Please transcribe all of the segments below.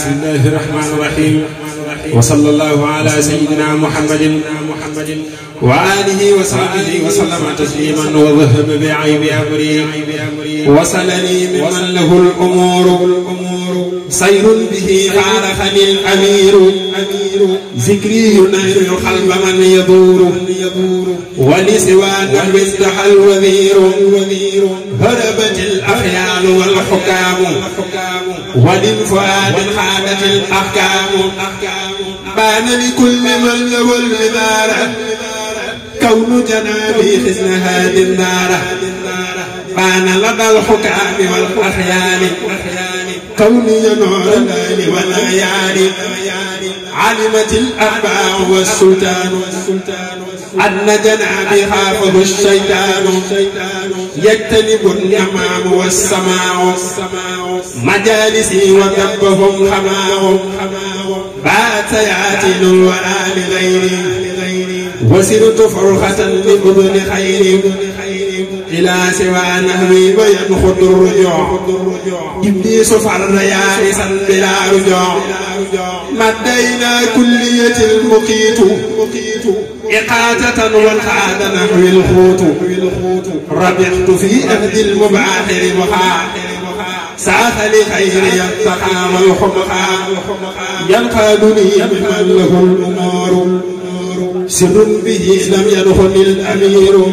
بسم الله الرحمن الرحيم وصلى الله على سيدنا محمد وآله وصحبه وسلم تسليما وذهب بعيب أمري وصلني ممن له الأمور سير به فارخني الأمير ذكري ينير القلب من يدور ولسوى نحو ازدحى الوذير هربت الأخيال والحكام وللفؤاد خانت الأحكام بان لكل من له العبارة كون جنابي خزن هذه النار بان لدى الحكام والأخيال كوني نور الليل والليالي علمت الأرباع والسلطان أن جنابي حافظ الشيطان يجتنب اليمام والسماع مجالسي وذبهم خماع بات ياتي الورى لغيري وسرت فرخة لأذن خير إلى سوى نهوي وينخط الرجوع إبليس فر يائسا بلا رجوع مدينا كلية المقيت إقاتة والخاد نحو الخوت ربحت في أهد المباحر مخا ساخ لخير التقى والحمقى ينقادني ممن له الأمور سر به لم يدخل الأمير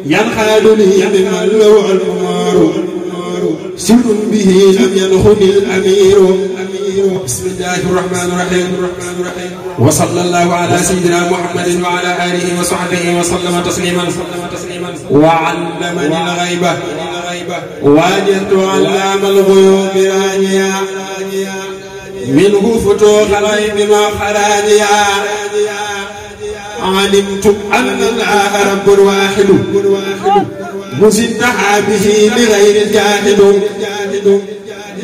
ينقادني ممن له الأمور سر به لم يدخل الأمير بسم الله الرحمن الرحيم وصلى الله على سيدنا محمد وعلى آله وصحبه وسلم تسليما وعلمني الغيبة واجهت علام الغيوب راجيا منه فتوح الغيب ما خراجيا علمت أن الله رب واحد مزدها به لغير الجاهد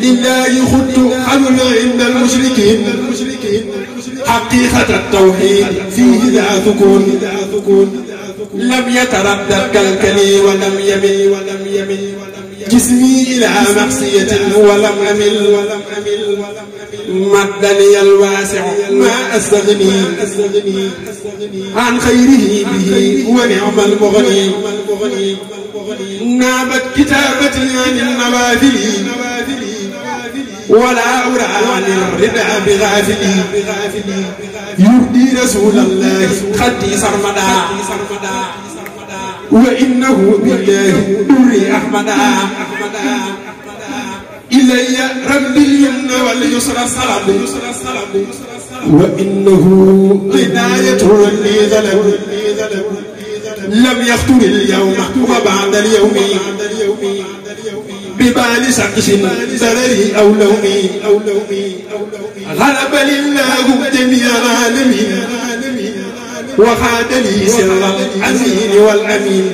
لله خدت حلل عند المشركين حقيقة التوحيد فيه لا تكون لم يتردد كالكلي ولم يمل جسمي إلى معصية ولم أمل مدني الواسع ما أستغني عن خيره به ونعم المغني نابت كتابتي عن النوافل ولا أرى عن الردى بغافلي يهدي رسول الله خدي سرمدا وإنه بالله دري أحمدا إلي ربي اليمن واليسر الصلب وإنه هداية لي ظلم لم يخطر اليوم وبعد اليوم ببال شقش ضرري أو لومي غلب لله جميع العالمين وخاد لي سر الأمين والأمين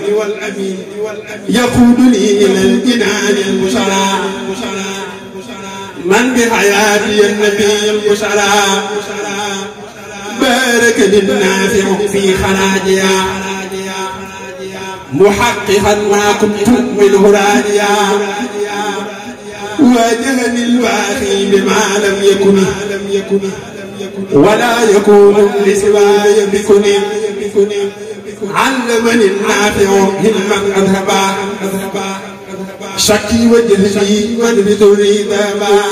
يقود لي إلى الجنان المشرع من بحياتي النبي المشرع بارك للنافع في خراجيا محققا ما كنت منه راجيا واجهني الواخي بما لم يكن ولا يكون لسواي بكني علمني النافع علما أذهبا شكي وجهلي والبذري ذابا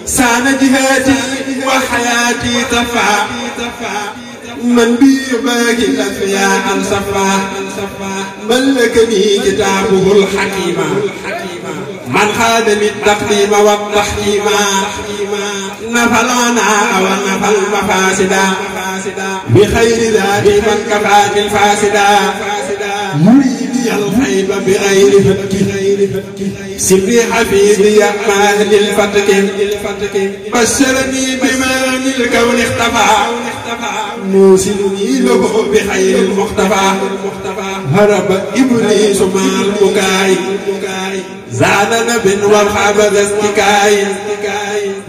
سان جهاتي وحياتي تفا من بي باقي الأفياء صفا ملكني كتابه الحكيم من خادني التقديم والتحكيم نفلنا ونفى المفاسدا بخير ذات من كفات الفاسدا يريدي الخيب بغير فتك سري حفيظي مع أهل الفتك بشرني بما الكون اختفى موسلني له بخير المختفى هرب إبليس مع البكاء زاد نب والخاب ذا استكاء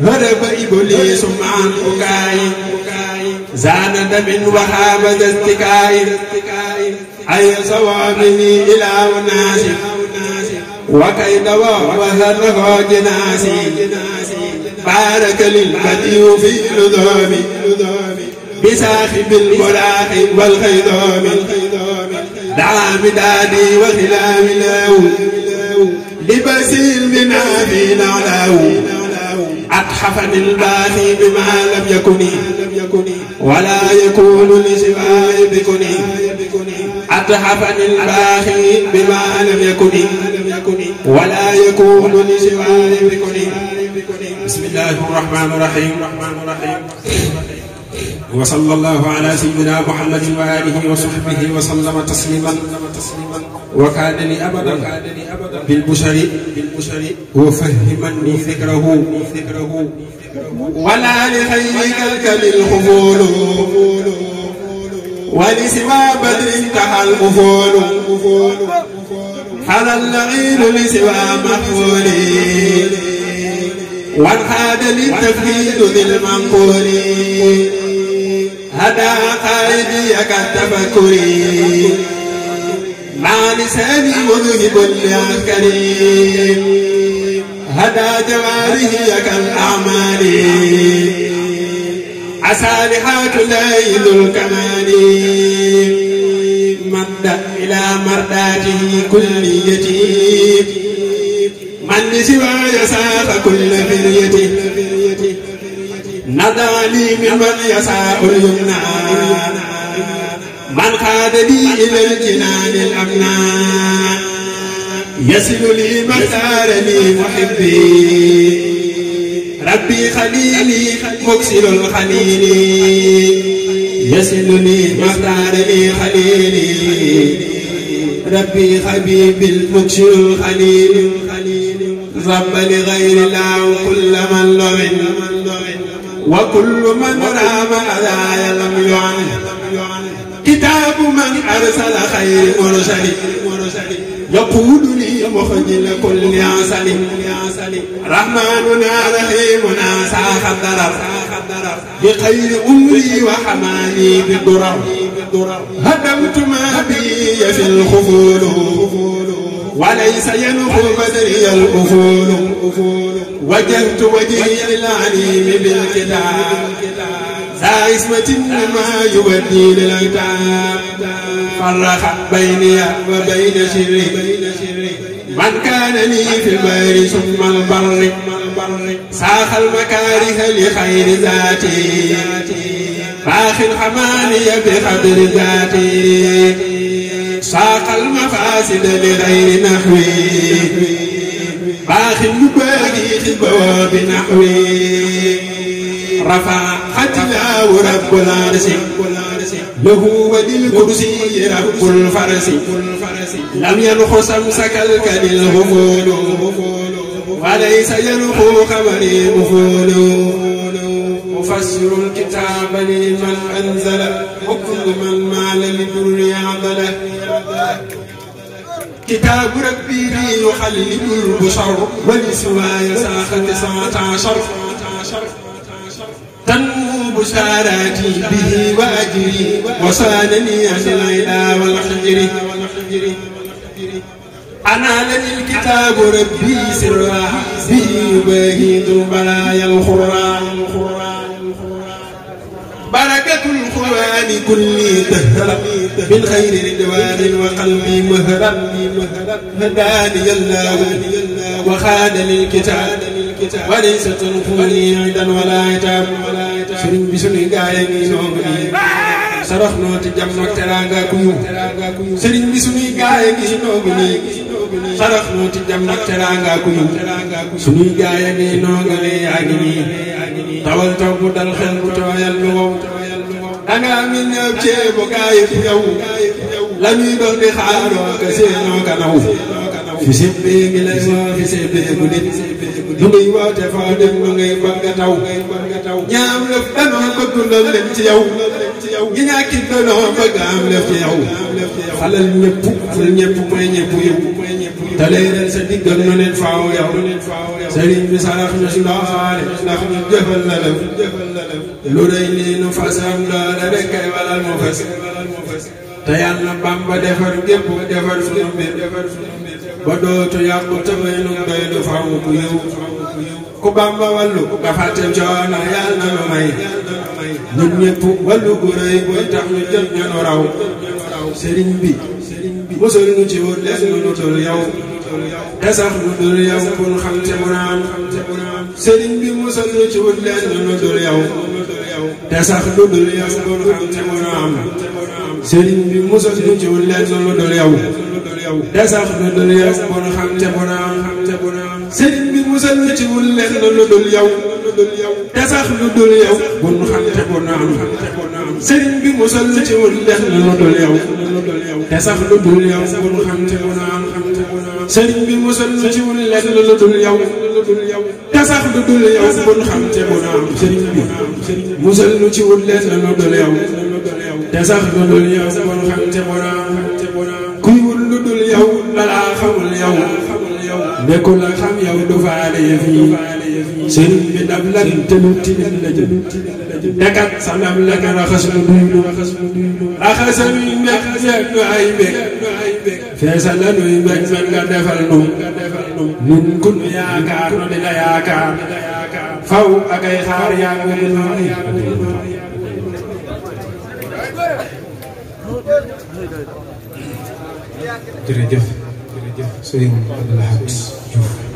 هرب إبليس مع البكاء زاد نب وخاب ذا استكاء أي صوابني إلى أناس وكيد وهله جناسي بارك للبديع في نظام بساخب الملاح والخيضام دعا بدادي وخلام له لبسيل بنا في نعله أتحفني الباخي بما لم يكن ولا يكون لسواي بكني أتحفني الباخي بما لم يكن ولا يكون لسواي بكني. بسم الله الرحمن الرحيم وصلى الله على سيدنا محمد وآله وصحبه وسلم تسليما وكان لي أبدا بالبشر وفهمني ذكره ولا لخيرك الخفول ولسوى بدر انتهى القفول حل اللعين لسوى مقفولي وانحاد للتفكير ذي المنقول هدى قائدي كالتفكر مع لساني مذهب لعسكري هدى جوارحي كالأعمال أصالحات ليل الكمال مد إلى مرداته كليتي من سوى يساق كل فريته نضع لي ممن يساء اليمنى من خاد لي إلى الجنان الأمنى يصل لي ما اختار لي محبي ربي خليلي مكسر الخليل يصل لي ما اختار لي خليلي ربي حبيب المكسر الخليل رب لغير الله كل من لعن وكل من رام أذايا لم يعن كتاب من أرسل خير مرسل يقول لي مخجل كل عسل رحمننا رحيمنا ساخ الضرر بخير أمري وحماني بالضرر هدمت ما بي في الخفول وليس ينخو بدري الأفول وجهت وجهي للعليم بالكتاب ذا اسمة ما يودي للكتاب فرق بيني وبين شري من كان لي في البر ثم البر ساخ المكاره لخير ذاتي باخ الحماني بقدر ذاتي ساق المفاسد لغير نحوي باخ يباغي في البواب نحوي رفع ختلاه رب العرش له وللكرسي رب الفرس لم ينخ سمسك الكل الغفول وليس ينخو خبري مفول مفسر الكتاب لمن أنزل وكل من مال لدر عضله كتاب ربي لي يخلد البشر ولسواي ساخ 19 تنمو بشاراتي به وأجري وصانني عن العلا والحجر أنا لني الكتاب ربي سرا به يباهد البلايا الخرى بركة القرآن كلي دهر من خير رضوان وقلبي مهرا هداني الله وخاد للكتاب وليس تنفوني عيدا ولا عتاب سرين بسني غايني نوغني سرخنا تجمع تراغا كيو سرين بسني غايني نوغني سرخنا تجمع تراغا كيو سني غايني نوغني اغني tawal taw bu dal xel bu tooyal lu wow danga mi ñëw ceebu gaay fi yow la ñuy dox di xaaroo ka seenoo ka naw fi sibbi ngi lay woo fi sibbi bu nit du ngay woote foo dem nu ngay bëgg a taw ñaam lëf danoo bëgg ndol leen ci yow gi ñàkkit danoo bëgg am lëf ci yow xalal ñëpp ful ñëpp mooy ñëpp yow te leeral sa diggal nu nit faaw yow sëriñ bi sarax na si doole ndax ñu jëfal la lëf lu rëy lii nu fasam doole rek kay walal mu fas te yàlla Bamba defar gépp defar sunu mbir ba dootu yàqu te may nu doy lu faaw ku yow ku Bamba wallu nga fàtte coono yàlla na nu may ñun ñëpp wallu gu rëy buy tax ñu jël ñanu raw sëriñ bi musal nu ci wut leen lu dul yow te sax lu dul yow kun xam te mu naam sëriñ bi musal nu ci wut leen lu dul yow te sax lu dul yow kun xam te mu naam sëriñ bi musal nu ci wut leen lu dul yow te sax lu dul yow kun xam te mu naam sëriñ bi musal nu ci wut leen lu dul yow te sax lu dul yow kun xam te mu naam sëriñ bi musal nu ci wut leen lu dul yow te sax lu dul yow kun xam te mu naam sëriñ bi musal nu ci wut leen lu dul yow te sax lu dul yow kun xam te mu naam sëriñ bi musal nu ci wut leen lu dul yow te sax lu dul yow kun xam te mu naam kuy wut lu dul yow dalaa xamul yow nekkul la xam yow du faale yëf yi sëriñ bi dab lan te lu tilim la jël tekat sa ndam la nga raxas lu duylu raxasal yu mbég seet nu ay mbég feesal la nuy mbég man nga defal nu nun kun yaakaar nu di la yaakaar faw ak ay xaar yaa ngi nu jërëjëf sëriñ Abdou Lahad Diouf